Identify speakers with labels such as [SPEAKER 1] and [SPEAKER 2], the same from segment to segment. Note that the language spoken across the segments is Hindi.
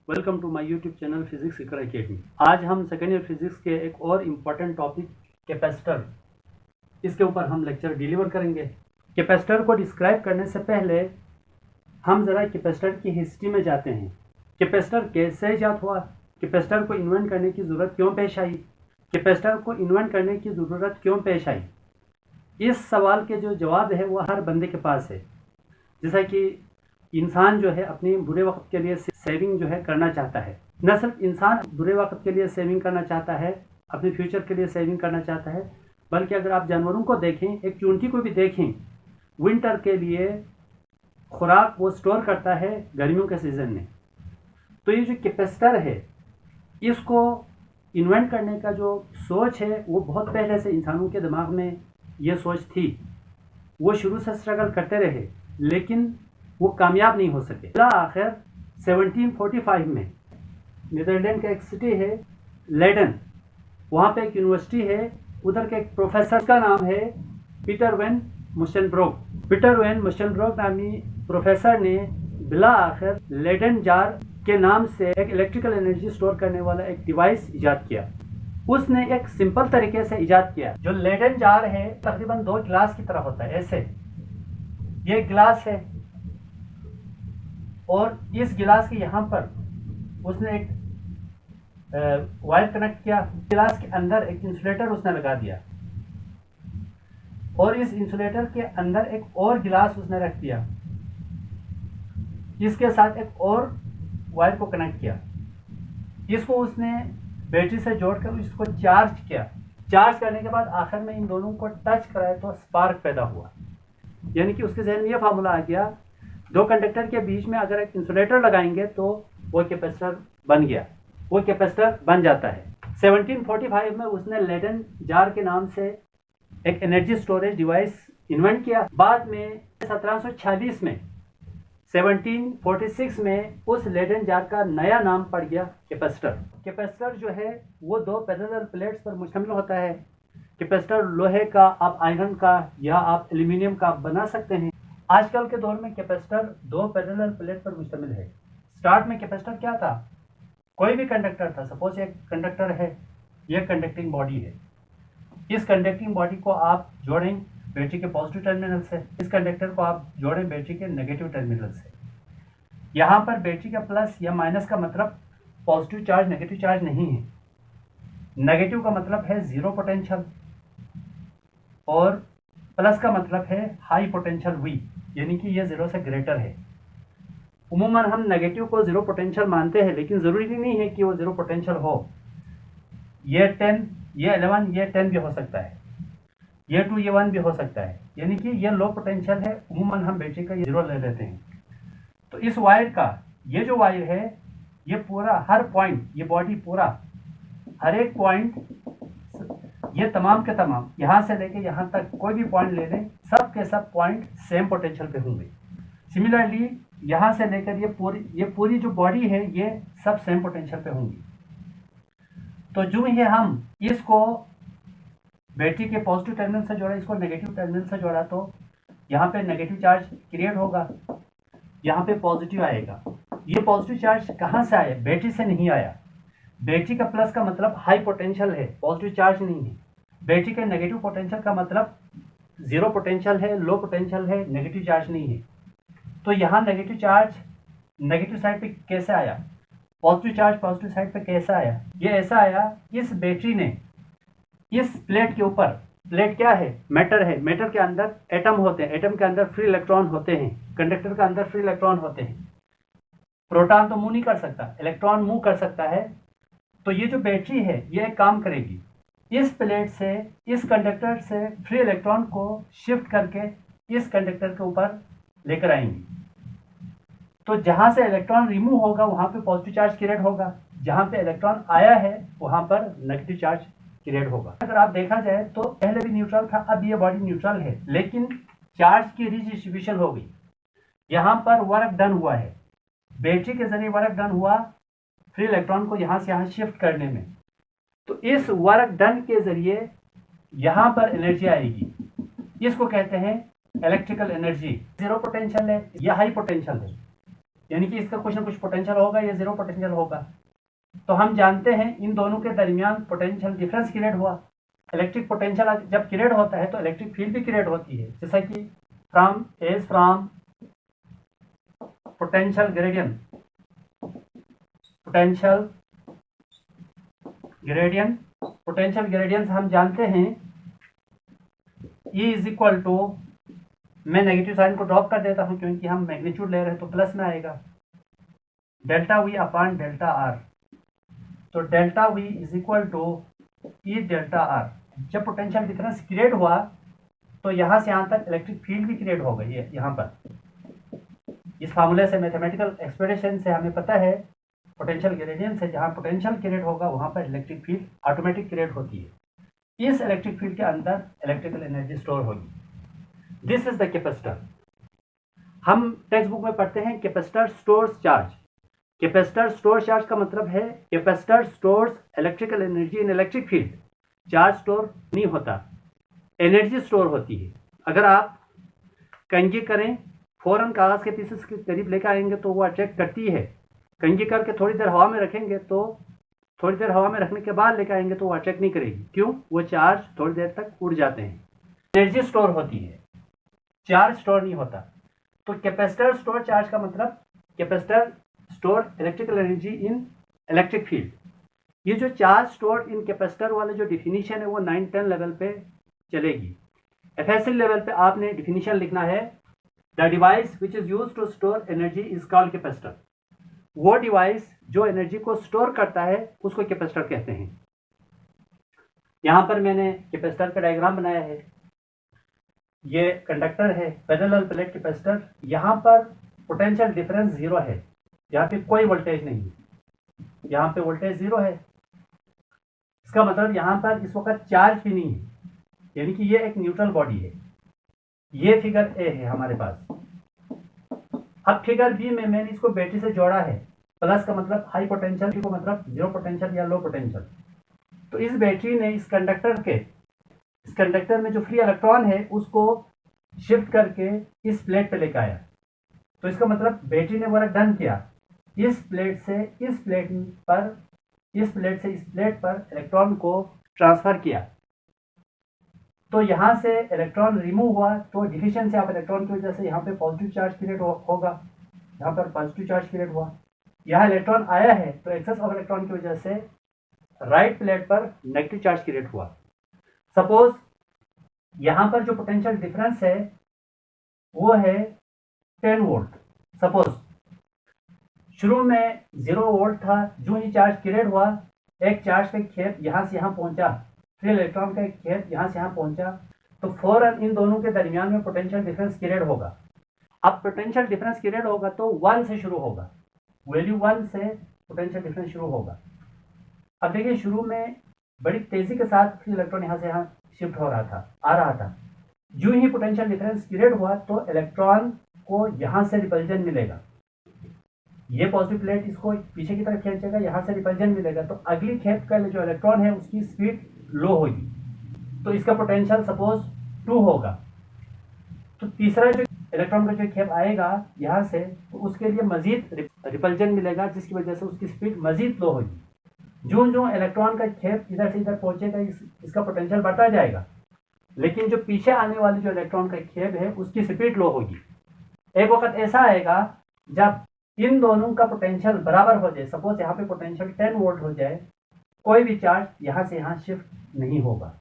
[SPEAKER 1] Welcome to my YouTube channel physics seeker academy. आज हम सेकेंड ईयर फिजिक्स के एक और इम्पॉर्टेंट टॉपिक कैपेसिटर, इसके ऊपर हम लेक्चर डिलीवर करेंगे। कैपेसिटर को डिस्क्राइब करने से पहले हम ज़रा कैपेसिटर की हिस्ट्री में जाते हैं। कैपेसिटर कैसे ईजाद हुआ, कैपेसिटर को इन्वेंट करने की ज़रूरत क्यों पेश आई, कैपेसिटर को इन्वेंट करने की ज़रूरत क्यों पेश आई। इस सवाल के जो जवाब है वो हर बंदे के पास है। जैसा कि इंसान जो है अपने बुरे वक्त के लिए सेविंग जो है करना चाहता है। न सिर्फ इंसान बुरे वक्त के लिए सेविंग करना चाहता है, अपने फ्यूचर के लिए सेविंग करना चाहता है, बल्कि अगर आप जानवरों को देखें, एक चूंटी को भी देखें, विंटर के लिए खुराक वो स्टोर करता है गर्मियों के सीज़न में। तो ये जो कैपेसिटर है, इसको इन्वेंट करने का जो सोच है वो बहुत पहले से इंसानों के दिमाग में ये सोच थी। वो शुरू से स्ट्रगल करते रहे लेकिन वो कामयाब नहीं हो सके। आखिर 1745 में नीदरलैंड का एक सिटी है लेडन, वहाँ पे एक यूनिवर्सिटी है, उधर के एक प्रोफेसर का नाम है पीटर वैन मुशेनब्रोक। पीटर वैन मुशेनब्रोक नामी प्रोफेसर ने बिला आखिर लेडन जार के नाम से एक इलेक्ट्रिकल एनर्जी स्टोर करने वाला एक डिवाइस इजाद किया। उसने एक सिंपल तरीके से इजाद किया। जो लेडन जार है तकरीबन 2 गिलास की तरह होता है, ऐसे ये गिलास है और इस गिलास के यहाँ पर उसने एक वायर कनेक्ट किया। गिलास के अंदर एक इंसुलेटर उसने लगा दिया और इस इंसुलेटर के अंदर एक और गिलास उसने रख दिया, इसके साथ एक और वायर को कनेक्ट किया। इसको उसने बैटरी से जोड़कर इसको चार्ज किया। चार्ज करने के बाद आखिर में इन दोनों को टच कराया तो स्पार्क पैदा हुआ। यानी कि उसके जहन में यह फार्मूला आ गया, 2 कंडक्टर के बीच में अगर एक इंसुलेटर लगाएंगे तो वो कैपेसिटर बन गया, वो कैपेसिटर बन जाता है। 1745 में उसने लेडन जार के नाम से एक एनर्जी स्टोरेज डिवाइस इन्वेंट किया। बाद में 1746 में 1746 में उस लेडन जार का नया नाम पड़ गया कैपेसिटर। कैपेसिटर जो है वो 2 पैरेलल प्लेट्स पर मुश्तमिल होता है। कैपेसिटर लोहे का, आप आयरन का या आप एल्यूमिनियम का बना सकते हैं। आजकल के दौर में कैपेसिटर 2 पैरेलल प्लेट पर मुश्तमिल है। स्टार्ट में कैपेसिटर क्या था, कोई भी कंडक्टर था। सपोज एक कंडक्टर है, यह कंडक्टिंग बॉडी है। इस कंडक्टिंग बॉडी को आप जोड़ें बैटरी के पॉजिटिव टर्मिनल से, इस कंडक्टर को आप जोड़ें बैटरी के नेगेटिव टर्मिनल से। यहाँ पर बैटरी का प्लस या माइनस का मतलब पॉजिटिव चार्ज नेगेटिव चार्ज नहीं है। नेगेटिव का मतलब है जीरो पोटेंशियल और प्लस का मतलब है हाई पोटेंशियल V, यानी कि ये 0 से ग्रेटर है। उमूमन हम नेगेटिव को 0 पोटेंशियल मानते हैं, लेकिन ज़रूरी नहीं है कि वो 0 पोटेंशियल हो। ये 10, ये 11, ये 10 भी हो सकता है, ये 2, ये 1 भी हो सकता है। यानी कि ये लो पोटेंशियल है, उमूमन हम बैटरी का 0 ले लेते हैं। तो इस वायर का, ये जो वायर है, ये पूरा हर पॉइंट, ये बॉडी पूरा हर एक पॉइंट, ये तमाम के तमाम यहाँ से लेके यहाँ तक कोई भी पॉइंट ले लें, सब के सब पॉइंट सेम पोटेंशियल पे होंगे। सिमिलरली यहाँ से लेकर ये पूरी जो बॉडी है ये सब सेम पोटेंशियल पे होंगी। तो जो ही हम इसको बैटरी के पॉजिटिव टर्मिनल से जोड़ा, इसको नेगेटिव टर्मिनल से जोड़ा, तो यहाँ पे नेगेटिव चार्ज क्रिएट होगा, यहाँ पे पॉजिटिव आएगा। ये पॉजिटिव चार्ज कहाँ से आया, बैटरी से नहीं आया। बैटरी का प्लस का मतलब हाई पोटेंशियल है, पॉजिटिव चार्ज नहीं है। बैटरी के नेगेटिव पोटेंशियल का मतलब 0 पोटेंशियल है, लो पोटेंशियल है, नेगेटिव चार्ज नहीं है। तो यहाँ नेगेटिव चार्ज नेगेटिव साइड पे कैसे आया, पॉजिटिव चार्ज पॉजिटिव साइड पे कैसे आया। ये ऐसा आया, इस बैटरी ने इस प्लेट के ऊपर, प्लेट क्या है, मैटर है, मैटर के अंदर एटम होते हैं, एटम के अंदर फ्री इलेक्ट्रॉन होते हैं, कंडक्टर के अंदर फ्री इलेक्ट्रॉन होते हैं। प्रोटॉन तो मूव नहीं कर सकता, इलेक्ट्रॉन मूव कर सकता है। तो ये जो बैटरी है ये एक काम करेगी, इस प्लेट से, इस कंडक्टर से फ्री इलेक्ट्रॉन को शिफ्ट करके इस कंडक्टर के ऊपर लेकर आएंगी। तो जहाँ से इलेक्ट्रॉन रिमूव होगा वहाँ पे पॉजिटिव चार्ज क्रिएट होगा, जहाँ पे इलेक्ट्रॉन आया है वहाँ पर नेगेटिव चार्ज क्रिएट होगा। अगर आप देखा जाए तो पहले भी न्यूट्रल था, अब ये बॉडी न्यूट्रल है, लेकिन चार्ज की रिडिस्ट्रीब्यूशन हो गई। यहाँ पर वर्क डन हुआ है, बैटरी के जरिए वर्क डन हुआ फ्री इलेक्ट्रॉन को यहाँ से यहाँ शिफ्ट करने में। तो इस वर्क डन के जरिए यहाँ पर एनर्जी आएगी, इसको कहते हैं इलेक्ट्रिकल एनर्जी। 0 पोटेंशियल है या हाई पोटेंशियल है, यानी कि इसका कुछ ना कुछ पोटेंशियल होगा या जीरो पोटेंशियल होगा। तो हम जानते हैं इन दोनों के दरमियान पोटेंशियल डिफरेंस क्रिएट हुआ। इलेक्ट्रिक पोटेंशियल जब क्रिएट होता है तो इलेक्ट्रिक फील्ड भी क्रिएट होती है, जैसा कि फ्रॉम पोटेंशियल ग्रेडियंट हम जानते हैं E इज इक्वल टू, मैं नेगेटिव साइन को ड्रॉप कर देता हूं क्योंकि हम मैग्नीट्यूड ले रहे हैं तो प्लस में आएगा, delta V upon delta R. तो delta V is equal to E delta R. जब पोटेंशियल डिफरेंस क्रिएट हुआ तो यहाँ से यहाँ तक इलेक्ट्रिक फील्ड भी क्रिएट हो गई है। यहाँ पर इस फार्मूले से, मैथमेटिकल एक्सप्रेशन से हमें पता है पोटेंशियल ग्रेडियंट से जहाँ पोटेंशियल क्रिएट होगा वहाँ पर इलेक्ट्रिक फील्ड ऑटोमेटिक क्रिएट होती है। इस इलेक्ट्रिक फील्ड के अंदर इलेक्ट्रिकल एनर्जी स्टोर होगी। This is the capacitor. हम टेक्स्ट बुक में पढ़ते हैं capacitor stores charge. Capacitor store charge का मतलब है capacitor stores electrical energy in electric field. Charge store नहीं होता, एनर्जी स्टोर होती है। अगर आप कंघी करें, फौरन कागज के पीसेस के करीब लेकर आएंगे तो वो अट्रैक्ट करती है। कंघी करके थोड़ी देर हवा में रखेंगे तो थोड़ी देर हवा में रखने के बाद लेकर आएंगे तो वो अट्रैक्ट नहीं करेगी। क्यों? वो चार्ज थोड़ी देर तक उड़ जाते हैं। एनर्जी स्टोर होती है, चार्ज स्टोर नहीं होता। तो कैपेसिटर स्टोर चार्ज का मतलब capacitor store electrical energy in electric field. ये जो चार्ज स्टोर इन कैपेसिटर वाले जो डिफिनीशन है वो 9-10 लेवल पे चलेगी। एफएसएल लेवल पे आपने डिफिनीशन लिखना है, the device which is used to store energy is called capacitor. वो डिवाइस जो एनर्जी को स्टोर करता है उसको कैपेसिटर कहते हैं। यहां पर मैंने कैपेसिटर का डायग्राम बनाया है। ये कंडक्टर है, पैरेलल प्लेट कैपेसिटर। यहाँ पर पोटेंशियल डिफरेंस जीरो है, यहाँ पे कोई वोल्टेज नहीं है, यहाँ पे वोल्टेज जीरो है। इसका मतलब यहाँ पर इस वक्त चार्ज भी नहीं है, यानी कि ये एक न्यूट्रल बॉडी है। ये फिगर ए है हमारे पास। अब फिगर बी में मैंने इसको बैटरी से जोड़ा है। प्लस का मतलब हाई पोटेंशियल, को मतलब जीरो पोटेंशियल या लो पोटेंशियल। तो इस बैटरी ने इस कंडक्टर में जो फ्री इलेक्ट्रॉन है उसको शिफ्ट करके इस प्लेट पे लेकर आया। तो इसका मतलब बैटरी ने वर्क डन किया। इस प्लेट से इस प्लेट पर इलेक्ट्रॉन को ट्रांसफर किया। तो यहाँ से इलेक्ट्रॉन रिमूव हुआ, तो डिफिशिएंसी ऑफ इलेक्ट्रॉन की वजह से यहाँ पे पॉजिटिव चार्ज क्रिएट होगा। यहाँ पर पॉजिटिव चार्ज क्रिएट हुआ। यहाँ इलेक्ट्रॉन आया है तो एक्सेस ऑफ इलेक्ट्रॉन की वजह से राइट प्लेट पर नेगेटिव चार्ज क्रिएट हुआ। सपोज यहाँ पर जो पोटेंशियल डिफरेंस है वो है 10 वोल्ट। सपोज शुरू में 0 वोल्ट था, जो ही चार्ज क्रिएट हुआ, एक चार्ज का खेप यहाँ से यहाँ पहुँचा, फिर इलेक्ट्रॉन का एक खेप यहाँ से यहाँ पहुँचा, तो फौरन इन दोनों के दरमियान में पोटेंशियल डिफरेंस क्रिएट होगा। अब पोटेंशियल डिफरेंस क्रिएट होगा तो 1 से शुरू होगा, वैल्यू 1 से पोटेंशियल डिफरेंस शुरू होगा। अब देखिए शुरू में बड़ी तेजी के साथ फिर इलेक्ट्रॉन यहाँ से यहाँ शिफ्ट हो रहा था, आ रहा था। जो ही पोटेंशियल डिफरेंस क्रिएट हुआ तो इलेक्ट्रॉन को यहाँ से रिपल्जन मिलेगा। ये पॉजिटिव प्लेट इसको पीछे की तरफ खींचेगा, यहाँ से रिपल्जन मिलेगा, तो अगली खेप का जो इलेक्ट्रॉन है उसकी स्पीड लो होगी, तो इसका पोटेंशियल सपोज 2 होगा। तो तीसरा जो इलेक्ट्रॉन का जो खेप आएगा यहाँ से, तो उसके लिए मजीद रिपल्जन मिलेगा, जिसकी वजह से उसकी स्पीड मजीद लो होगी। जो जो इलेक्ट्रॉन का खेप इधर से इधर पहुंचेगा इसका पोटेंशियल बढ़ता जाएगा, लेकिन जो पीछे आने वाले जो इलेक्ट्रॉन का खेप है उसकी स्पीड लो होगी। एक वक्त ऐसा आएगा जब इन दोनों का पोटेंशियल बराबर हो जाए। सपोज यहाँ पे पोटेंशियल 10 वोल्ट हो जाए, कोई भी चार्ज यहाँ से यहाँ शिफ्ट नहीं होगा।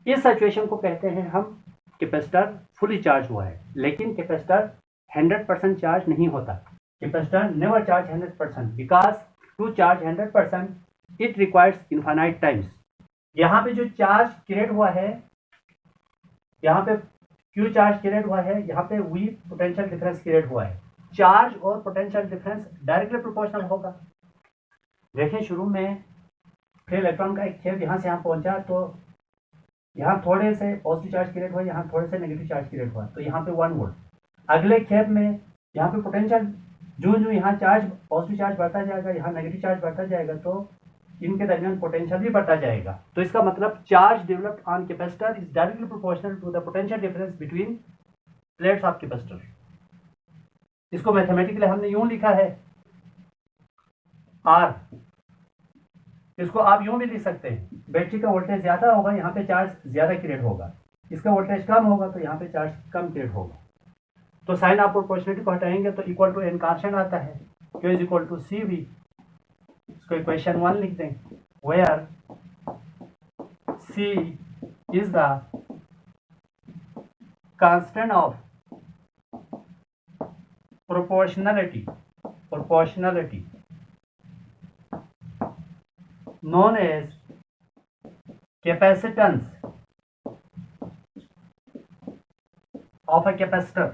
[SPEAKER 1] इस सिचुएशन को कहते हैं हम कैपेसिटर फुली चार्ज हुआ है। लेकिन कैपेसिटर 100% चार्ज नहीं होता। Capacitor never charge 100% because to charge 100% it requires infinite times. यहाँ पे जो चार्ज क्रिएट हुआ है, यहाँ पे क्यू चार्ज क्रिएट हुआ है, यहाँ पे वी पोटेंशियल डिफरेंस क्रिएट हुआ है। चार्ज और पोटेंशियल डिफरेंस डायरेक्टली प्रोपोर्शनल होगा। देखें शुरू में फिर इलेक्ट्रॉन का एक खेप यहाँ से यहाँ पहुँचा, तो यहाँ थोड़े से पॉजिटिव चार्ज क्रिएट हुआ, यहाँ थोड़े से नेगेटिव चार्ज क्रिएट हुआ, तो यहाँ पे 1 वोल्ट। अगले खेप में यहाँ पे पोटेंशियल जो यहाँ चार्ज पॉजिटिव चार्ज बढ़ता जाएगा, यहाँ नेगेटिव चार्ज बढ़ता जाएगा, तो इनके दरमियान पोटेंशियल भी बढ़ता जाएगा। तो इसका मतलब charge developed on capacitor is directly proportional to the potential difference between plates of capacitor. इसको मैथमेटिकली हमने यूं लिखा है आर। इसको आप यूं भी लिख सकते हैं, बैटरी का वोल्टेज ज़्यादा होगा, यहाँ पे चार्ज ज़्यादा क्रिएट होगा, इसका वोल्टेज कम होगा तो यहाँ पे चार्ज कम क्रिएट होगा। तो साइन ऑफ प्रोपोर्शनलिटी को हटाएंगे तो इक्वल टू एन कांस्टेंट आता है, Q is equal to C V. इसको इक्वेशन 1 लिख दें, where C is the constant of proportionality known as capacitance of a capacitor।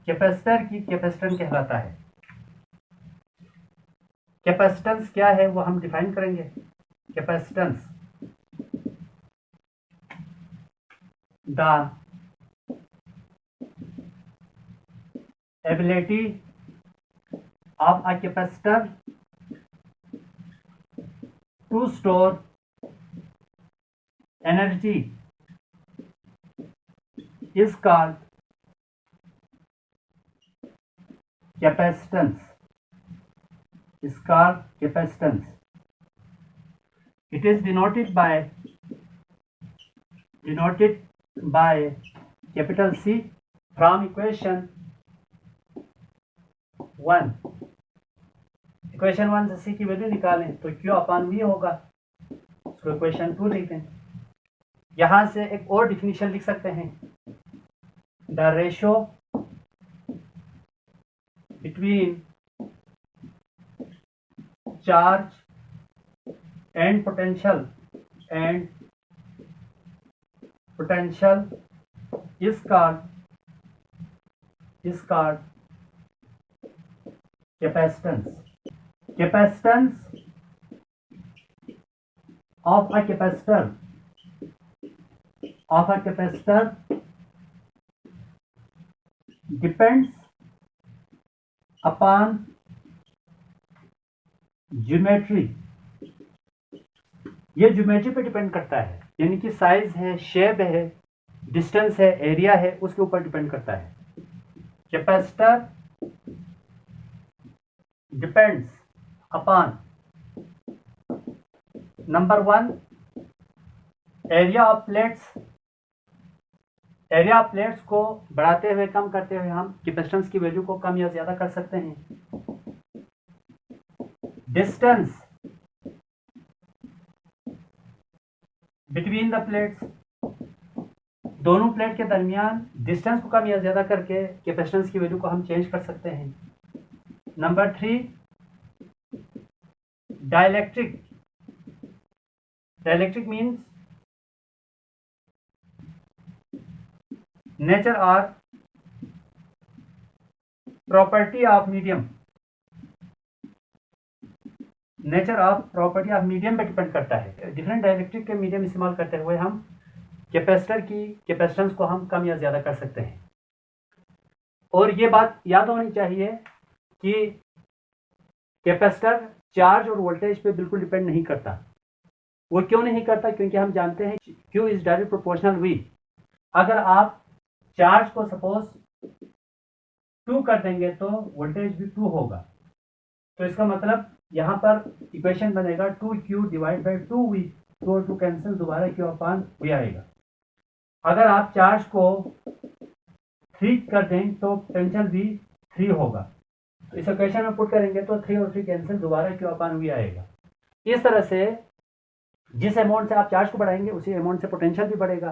[SPEAKER 1] Capacitor की कैपेसिटेंस कहलाता है। कैपेसिटेंस क्या है वो हम डिफाइन करेंगे। Capacitance the ability of a capacitor to store energy is called capacitance। It is denoted by capital C from equation 1। Equation 1 से सी की वैल्यू निकालें तो Q अपॉन V होगा। उसको इक्वेशन 2 लिख दें। यहाँ से एक और डिफिनीशन लिख सकते हैं, the ratio between charge and potential is called capacitance. Capacitance of a capacitor depends upon geometry। ये ज्योमेट्री पे डिपेंड करता है, यानी कि साइज है, शेप है, डिस्टेंस है, एरिया है, उसके ऊपर डिपेंड करता है। Capacitor depends upon number 1 area of plates को बढ़ाते हुए कम करते हुए हम कैपेसिटेंस की वैल्यू को कम या ज्यादा कर सकते हैं। डिस्टेंस बिटवीन द प्लेट्स, दोनों प्लेट के दरमियान डिस्टेंस को कम या ज्यादा करके कैपेसिटेंस की वैल्यू को हम चेंज कर सकते हैं। नंबर 3 डाइलेक्ट्रिक मीन्स नेचर और property of medium. Nature of property of medium पे डिपेंड करता है। डिफरेंट डाइलेक्ट्रिक के मीडियम इस्तेमाल करते हुए हम कैपेसिटर की कैपेसिटेंस को हम कम या ज्यादा कर सकते हैं। और ये बात याद होनी चाहिए कि कैपेसिटर चार्ज और वोल्टेज पे बिल्कुल डिपेंड नहीं करता। वो क्यों नहीं करता? क्योंकि हम जानते हैं Q is direct proportional V। अगर आप चार्ज को सपोज 2 कर देंगे तो वोल्टेज भी 2 होगा। तो इसका मतलब यहाँ पर इक्वेशन बनेगा 2Q डिवाइड बाई 2V। 2 और 2 कैंसिल, दोबारा Q अपॉन V आएगा। अगर आप चार्ज को 3 कर दें तो पोटेंशियल भी 3 होगा। तो इस इक्वेशन में पुट करेंगे तो 3 और 3 कैंसिल, दोबारा Q अपॉन V आएगा। इस तरह से जिस अमाउंट से आप चार्ज को बढ़ाएंगे उसी अमाउंट से पोटेंशियल भी बढ़ेगा,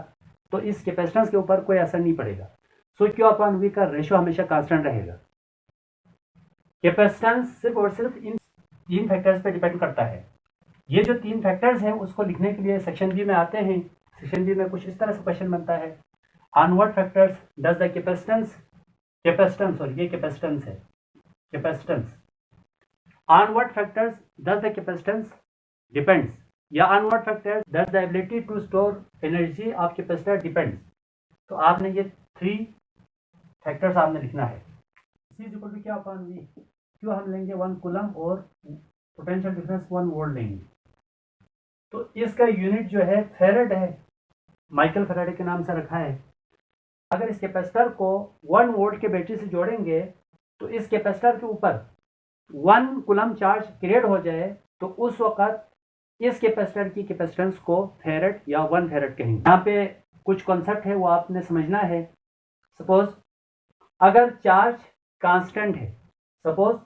[SPEAKER 1] तो इस कैपेसिटेंस के ऊपर कोई असर नहीं पड़ेगा। सो Q अपॉन V का रेशियो हमेशा कांस्टेंट रहेगा। कैपेसिटेंस सिर्फ और सिर्फ इन 3 फैक्टर्स पे डिपेंड करता है। ये जो 3 फैक्टर्स हैं उसको लिखने के लिए सेक्शन बी में आते हैं। सेक्शन बी में कुछ इस तरह से क्वेश्चन बनता है, on what factors does the capacitance और ये कैपेसिटेंस है, capacitance on what factors does the capacitance depends, या on what factors does the ability to store energy of capacitor depends. तो आपने ये 3 फैक्टर्स आपने लिखना है। C इज इक्वल टू क्या अपॉन V, क्यों हम लेंगे 1 कूलम और पोटेंशियल डिफरेंस 1 वोल्ट लेंगे। तो इसका यूनिट जो है फेरेड है, माइकल फेराडे के नाम से रखा है। अगर इस कैपेसिटर को 1 वोल्ट के बैटरी से जोड़ेंगे तो इस कैपेसिटर के ऊपर 1 कूलम चार्ज क्रिएट हो जाए तो उस वक्त इस कैपेसिटर की कैपेसिटेंस को फेरेड या 1 फेरेड कहेंगे। यहाँ पे कुछ कॉन्सेप्ट है वो आपने समझना है। सपोज अगर चार्ज कांस्टेंट है, सपोज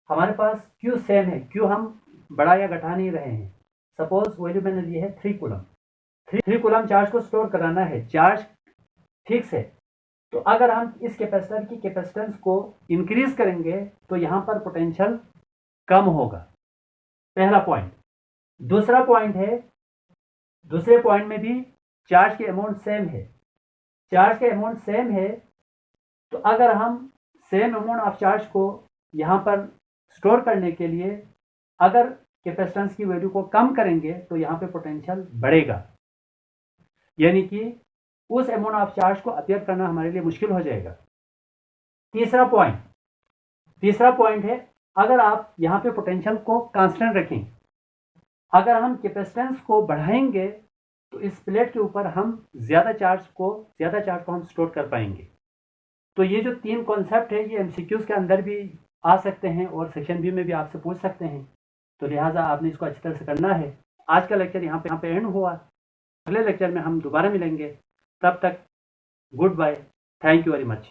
[SPEAKER 1] हमारे पास Q सेम है, Q हम बढ़ा या घटा नहीं रहे हैं, सपोज वैल्यू मैंने ली है 3 कूलम, 3 कूलम चार्ज को स्टोर कराना है, चार्ज फिक्स है। तो अगर हम इस कैपेसिटर की कैपेसिटेंस को इंक्रीज करेंगे तो यहाँ पर पोटेंशियल कम होगा, पहला पॉइंट। दूसरा पॉइंट है, दूसरे पॉइंट में भी चार्ज के अमाउंट सेम है, चार्ज के अमाउंट सेम है तो अगर हम सेम अमाउंट ऑफ चार्ज को यहाँ पर स्टोर करने के लिए अगर कैपेसिटेंस की वैल्यू को कम करेंगे तो यहाँ पे पोटेंशियल बढ़ेगा, यानी कि उस अमाउंट ऑफ चार्ज को अपीयर करना हमारे लिए मुश्किल हो जाएगा। तीसरा पॉइंट है, अगर आप यहाँ पे पोटेंशियल को कांस्टेंट रखें, अगर हम कैपेसिटेंस को बढ़ाएंगे तो इस प्लेट के ऊपर हम ज़्यादा चार्ज को हम स्टोर कर पाएंगे। तो ये जो 3 कॉन्सेप्ट है ये MCQs के अंदर भी आ सकते हैं और सेक्शन बी में भी आपसे पूछ सकते हैं, तो लिहाजा आपने इसको अच्छी तरह से करना है। आज का लेक्चर यहाँ पे एंड हुआ, अगले लेक्चर में हम दोबारा मिलेंगे, तब तक good bye, thank you very much.